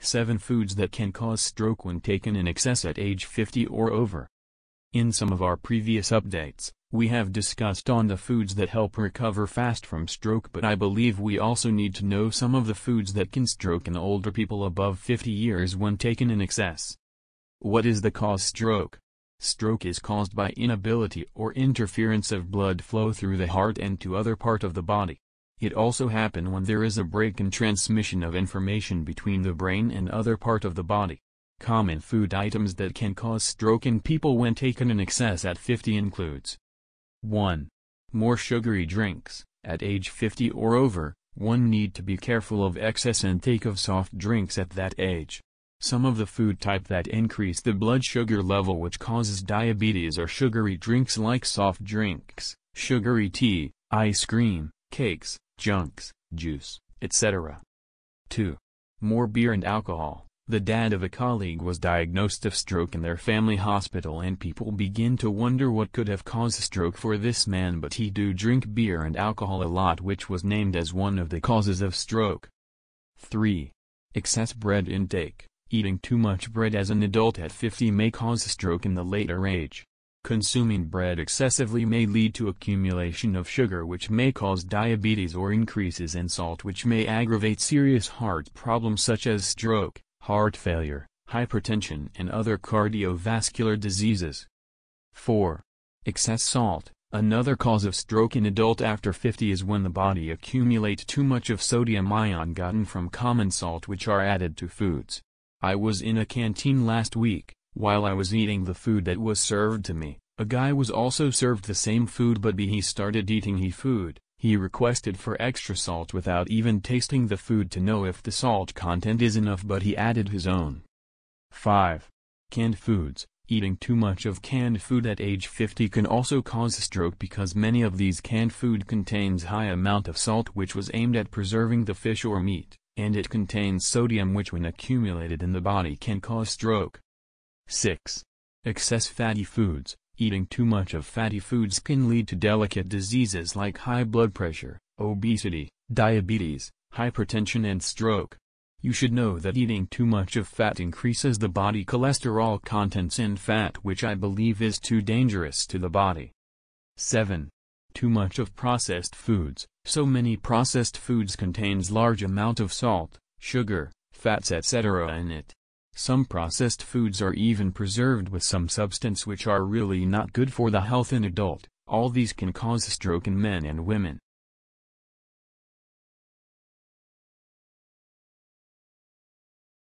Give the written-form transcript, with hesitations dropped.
7 foods that can cause stroke when taken in excess at age 50 or over. In some of our previous updates, we have discussed on the foods that help recover fast from stroke, but I believe we also need to know some of the foods that can stroke in older people above 50 years when taken in excess. What is the cause stroke? Stroke is caused by inability or interference of blood flow through the heart and to other part of the body. It also happens when there is a break in transmission of information between the brain and other part of the body. Common food items that can cause stroke in people when taken in excess at 50 includes 1. More sugary drinks. At age 50 or over, one need to be careful of excess intake of soft drinks at that age. Some of the food type that increase the blood sugar level which causes diabetes are sugary drinks like soft drinks, sugary tea, ice cream, cakes, junks, juice, etc. 2. More beer and alcohol. The dad of a colleague was diagnosed of stroke in their family hospital and people begin to wonder what could have caused stroke for this man, but he do drink beer and alcohol a lot, which was named as one of the causes of stroke. 3. Excess bread intake. Eating too much bread as an adult at 50 may cause stroke in the later age. Consuming bread excessively may lead to accumulation of sugar which may cause diabetes or increases in salt which may aggravate serious heart problems such as stroke, heart failure, hypertension and other cardiovascular diseases. 4. Excess salt. Another cause of stroke in adult after 50 is when the body accumulates too much of sodium ion gotten from common salt which are added to foods. I was in a canteen last week. While I was eating the food that was served to me, a guy was also served the same food, but he started eating his food. He requested for extra salt without even tasting the food to know if the salt content is enough, but he added his own. 5. Canned foods. Eating too much of canned food at age 50 can also cause stroke because many of these canned food contains high amount of salt which was aimed at preserving the fish or meat, and it contains sodium which when accumulated in the body can cause stroke. 6. Excess fatty foods. Eating too much of fatty foods can lead to delicate diseases like high blood pressure, obesity, diabetes, hypertension and stroke. You should know that eating too much of fat increases the body cholesterol contents in fat, which I believe is too dangerous to the body. 7. Too much of processed foods. So many processed foods contains large amount of salt, sugar, fats etc. in it. Some processed foods are even preserved with some substance which are really not good for the health in adult. All these can cause stroke in men and women.